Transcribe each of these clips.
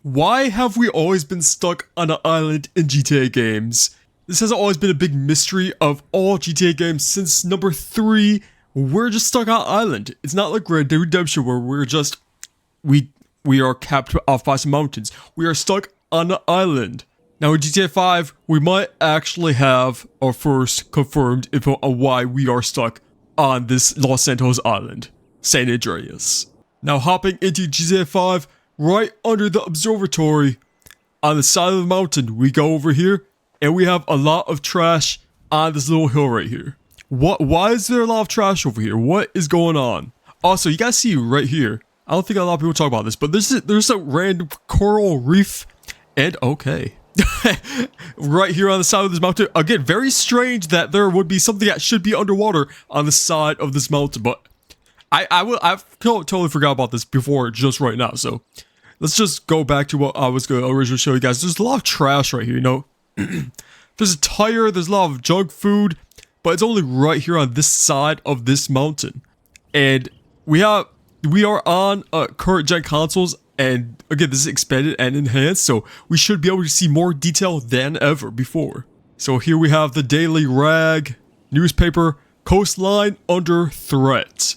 Why have we always been stuck on an island in GTA games? This has always been a big mystery of all GTA games since number 3. We're just stuck on an island. It's not like Red Dead Redemption where we're just we are capped off by some mountains. We are stuck on an island. Now in GTA 5, we might actually have our first confirmed info on why we are stuck on this Los Santos island, San Andreas. Now hopping into GTA 5, right under the observatory, on the side of the mountain, we go over here, and we have a lot of trash on this little hill right here. Why is there a lot of trash over here? What is going on? Also, you guys see right here, I don't think a lot of people talk about this, but there's a random coral reef, and okay. Right here on the side of this mountain. Again, very strange that there would be something that should be underwater on the side of this mountain, but I've totally forgot about this before just right now, so let's just go back to what I was going to originally show you guys. There's a lot of trash right here, you know? There's a tire, there's a lot of junk food, but it's only right here on this side of this mountain. And we are on current gen consoles, and again, this is expanded and enhanced, so we should be able to see more detail than ever before. So here we have the Daily Rag newspaper, coastline under threat.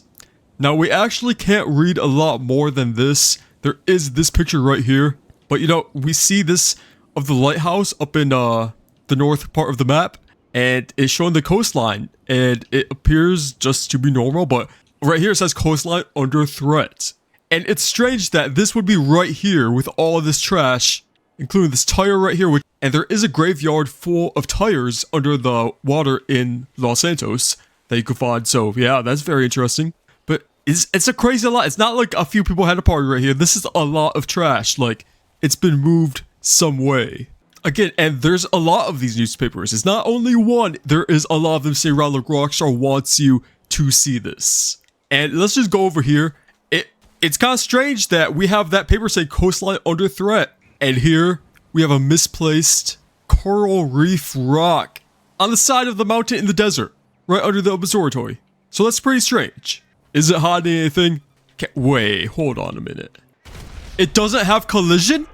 Now we actually can't read a lot more than this. There is this picture right here, but you know, we see this of the lighthouse up in the north part of the map, and it's showing the coastline, and it appears just to be normal, but right here it says coastline under threat. And it's strange that this would be right here with all of this trash, including this tire right here, and there is a graveyard full of tires under the water in Los Santos that you can find, so yeah, that's very interesting. But it's a crazy lot. It's not like a few people had a party right here. This is a lot of trash, like it's been moved some way. Again, and there's a lot of these newspapers. It's not only one, there is a lot of them saying around like Rockstar wants you to see this. And let's just go over here. It's kind of strange that we have that paper say coastline under threat, and here we have a misplaced coral reef rock on the side of the mountain in the desert, right under the observatory. So that's pretty strange. Is it hiding anything? Wait, hold on a minute. It doesn't have collision?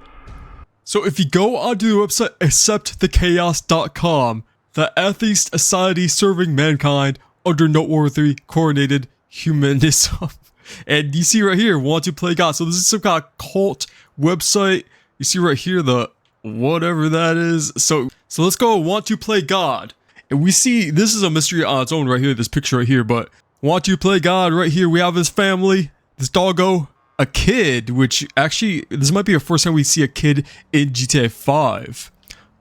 So if you go onto the website acceptthechaos.com, the atheist society serving mankind under noteworthy coronated humanism. And you see right here, want to play God. So this is some kind of cult website. You see right here, the whatever that is. So let's go want to play God. And we see, this is a mystery on its own right here, this picture right here. But want to play God right here. We have this family, this doggo, a kid, which actually, this might be the first time we see a kid in GTA 5.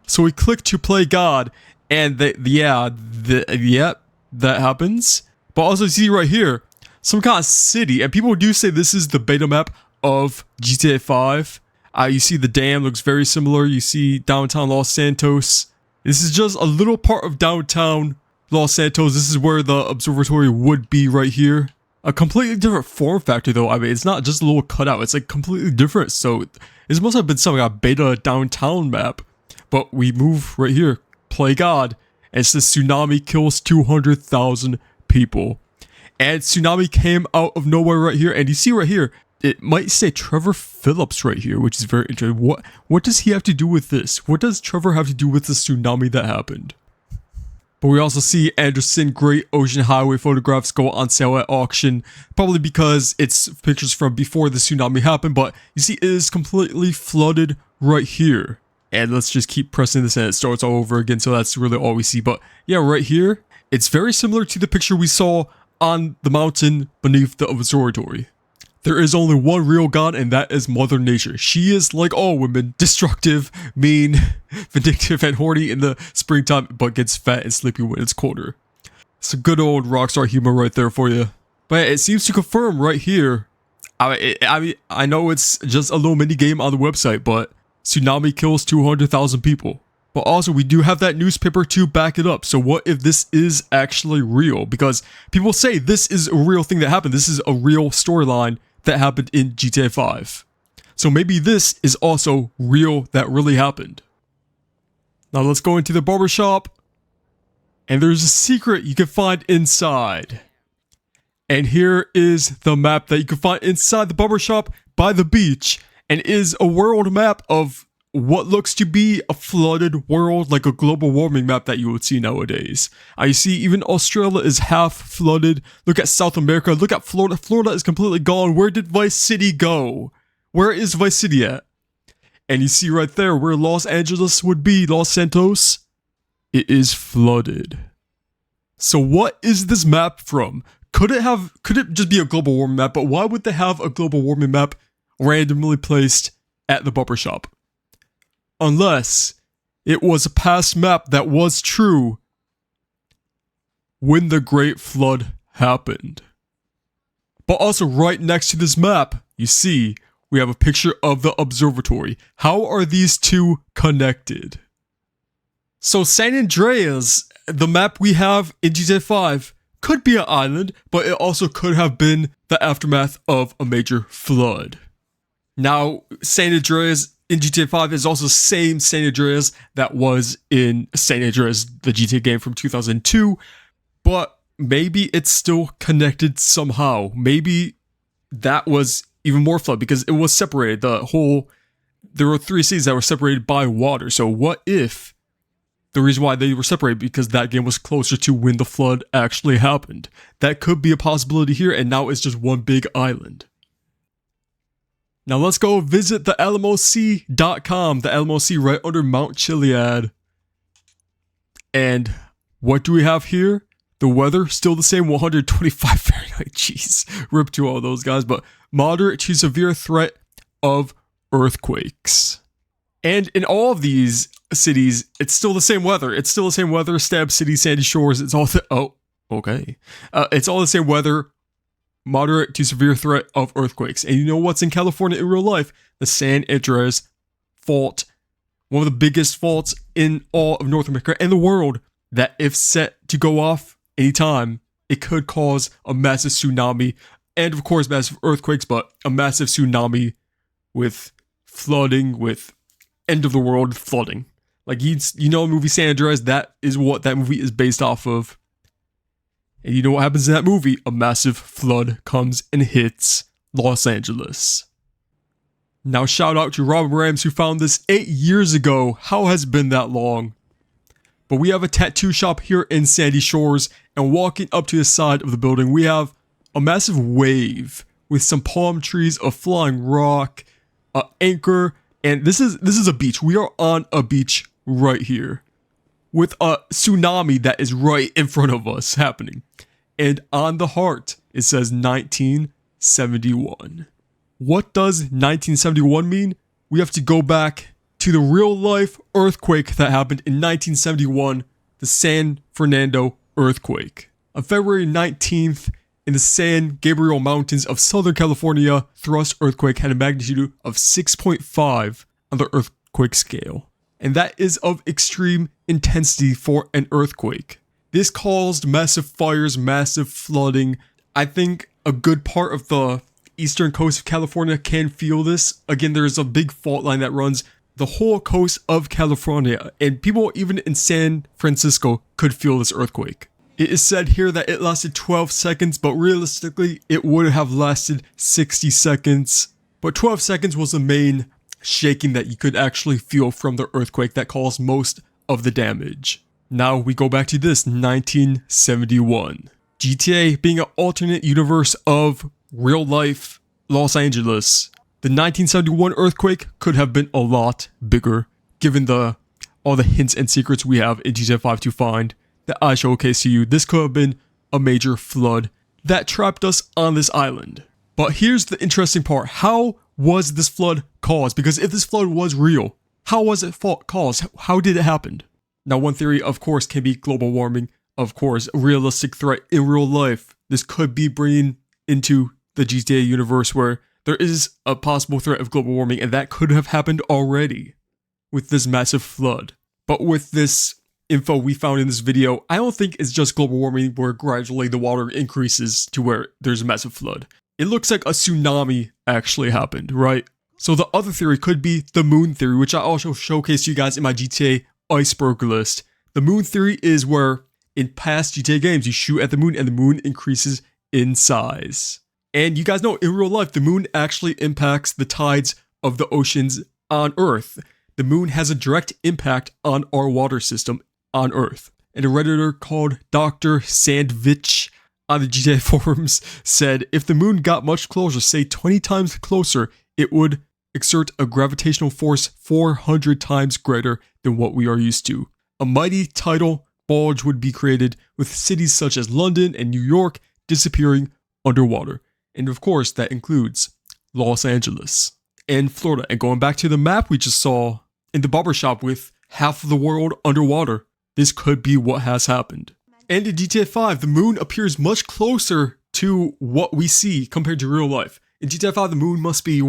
So we click to play God. And that happens. But also see right here, some kind of city, and people do say this is the beta map of GTA 5. You see the dam looks very similar. You see downtown Los Santos. This is just a little part of downtown Los Santos. This is where the observatory would be right here. A completely different form factor though. I mean, it's not just a little cutout. It's like completely different. So this must have been some kind of beta downtown map. But we move right here. Play God. And it says tsunami kills 200,000 people. And tsunami came out of nowhere right here. And you see right here, it might say Trevor Phillips right here, which is very interesting. What does he have to do with this? What does Trevor have to do with the tsunami that happened? But we also see Anderson Great Ocean Highway photographs go on sale at auction. Probably because it's pictures from before the tsunami happened. But you see, it is completely flooded right here. And let's just keep pressing this and it starts all over again. So that's really all we see. But yeah, right here, it's very similar to the picture we saw on the mountain beneath the observatory. There is only one real God, and that is Mother Nature. She is like all women, destructive, mean, vindictive, and horny in the springtime, but gets fat and sleepy when it's colder. It's a good old Rockstar humor right there for you. But it seems to confirm right here. I know it's just a little mini game on the website, but tsunami kills 200,000 people. But also, we do have that newspaper to back it up. So what if this is actually real? Because people say this is a real thing that happened. This is a real storyline that happened in GTA 5. So maybe this is also real that really happened. Now let's go into the barbershop. And there's a secret you can find inside. And here is the map that you can find inside the barbershop by the beach. and is a world map of what looks to be a flooded world, like a global warming map that you would see nowadays. I see even Australia is half flooded. Look at South America. Look at Florida. Florida is completely gone. Where did Vice City go? Where is Vice City at? And you see right there where Los Angeles would be, Los Santos. It is flooded. So what is this map from? Could it just be a global warming map? But why would they have a global warming map randomly placed at the barbershop? Unless it was a past map that was true when the Great Flood happened. But also right next to this map, you see, we have a picture of the observatory. How are these two connected? So San Andreas, the map we have in GTA 5, could be an island, but it also could have been the aftermath of a major flood. Now, San Andreas in GTA 5 is also the same San Andreas that was in San Andreas, the GTA game from 2002, but maybe it's still connected somehow. Maybe that was even more flood because it was separated. There were 3 cities that were separated by water. So what if the reason why they were separated because that game was closer to when the flood actually happened? That could be a possibility here, and now it's just one big island. Now let's go visit the LMOC.com, the LMOC right under Mount Chiliad. And what do we have here? The weather, still the same, 125 Fahrenheit, jeez. Rip to all those guys, but moderate to severe threat of earthquakes. And in all of these cities, it's still the same weather. It's still the same weather, Stab City, Sandy Shores, it's all it's all the same weather. Moderate to severe threat of earthquakes. And you know what's in California in real life? The San Andreas Fault. One of the biggest faults in all of North America and the world that if set to go off anytime, it could cause a massive tsunami and of course massive earthquakes, but a massive tsunami with flooding, with end of the world flooding. Like you know movie San Andreas, that is what that movie is based off of. And you know what happens in that movie? A massive flood comes and hits Los Angeles. Now shout out to Robin Rams who found this 8 years ago. How has it been that long? But we have a tattoo shop here in Sandy Shores, and walking up to the side of the building, we have a massive wave with some palm trees, a flying rock, an anchor, and this is a beach. We are on a beach right here with a tsunami that is right in front of us happening. And on the heart, it says 1971. What does 1971 mean? We have to go back to the real life earthquake that happened in 1971, the San Fernando earthquake. On February 19th, in the San Gabriel Mountains of Southern California, thrust earthquake had a magnitude of 6.5 on the earthquake scale. And that is of extreme intensity for an earthquake. This caused massive fires, massive flooding. I think a good part of the eastern coast of California can feel this. Again, there's a big fault line that runs the whole coast of California, and people even in San Francisco could feel this earthquake. It is said here that it lasted 12 seconds, but realistically, it would have lasted 60 seconds. But 12 seconds was the main shaking that you could actually feel from the earthquake that caused most of the damage. Now we go back to this 1971. GTA being an alternate universe of real life Los Angeles. The 1971 earthquake could have been a lot bigger, given all the hints and secrets we have in GTA 5 to find that I showcase to you. This could have been a major flood that trapped us on this island. But here's the interesting part. How was this flood caused? Because if this flood was real, how was it caused? How did it happen? Now, one theory, of course, can be global warming. Of course, a realistic threat in real life. This could be bringing into the GTA universe where there is a possible threat of global warming, and that could have happened already with this massive flood. But with this info we found in this video, I don't think it's just global warming where gradually the water increases to where there's a massive flood. It looks like a tsunami actually happened, right? So the other theory could be the moon theory, which I also showcased you guys in my GTA iceberg list. The moon theory is where in past GTA games you shoot at the moon and the moon increases in size. And you guys know in real life the moon actually impacts the tides of the oceans on Earth. The moon has a direct impact on our water system on Earth. And a Redditor called Dr. Sandvich on the GTA forums said, if the moon got much closer, say 20 times closer, it would exert a gravitational force 400 times greater than what we are used to. A mighty tidal bulge would be created, with cities such as London and New York disappearing underwater. And of course, that includes Los Angeles and Florida. And going back to the map we just saw in the barbershop with half of the world underwater, this could be what has happened. And in GTA 5, the moon appears much closer to what we see compared to real life. In GTA 5, the moon must be,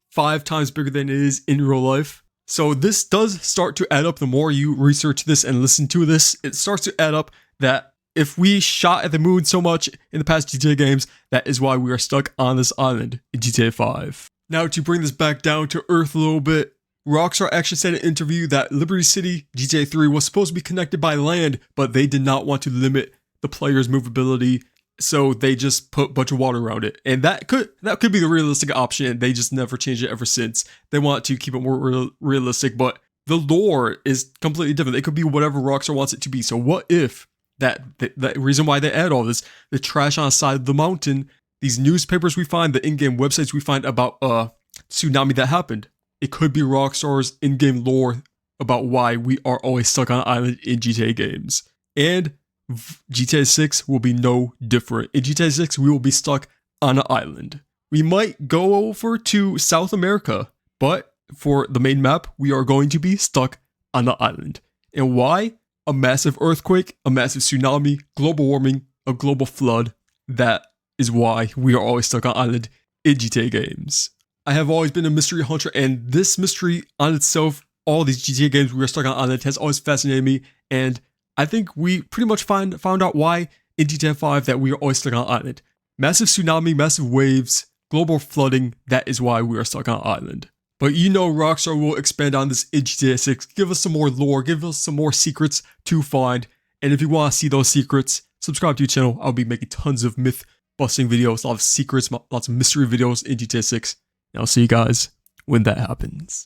5 times bigger than it is in real life? So this does start to add up. The more you research this and listen to this, it starts to add up that if we shot at the moon so much in the past GTA games, that is why we are stuck on this island in GTA 5. Now, to bring this back down to earth a little bit, Rockstar actually said in an interview that Liberty City, GTA 3, was supposed to be connected by land, but they did not want to limit the player's movability, so they just put a bunch of water around it. And that could be the realistic option. They just never changed it ever since. They want to keep it more realistic, but the lore is completely different. It could be whatever Rockstar wants it to be. So what if that reason why they add all this, the trash on the side of the mountain, these newspapers we find, the in-game websites we find about tsunami that happened, it could be Rockstar's in-game lore about why we are always stuck on an island in GTA games. And GTA 6 will be no different. In GTA 6, we will be stuck on an island. We might go over to South America, but for the main map, we are going to be stuck on the island. And why? A massive earthquake, a massive tsunami, global warming, a global flood. That is why we are always stuck on an island in GTA games. I have always been a mystery hunter, and this mystery on itself, all these GTA games we are stuck on an island, has always fascinated me, and I think we pretty much found out why in GTA 5 that we are always stuck on an island. Massive tsunami, massive waves, global flooding, that is why we are stuck on an island. But you know Rockstar will expand on this in GTA 6, give us some more lore, give us some more secrets to find, and if you want to see those secrets, subscribe to the channel. I'll be making tons of myth-busting videos, a lot of secrets, lots of mystery videos in GTA 6, and I'll see you guys when that happens.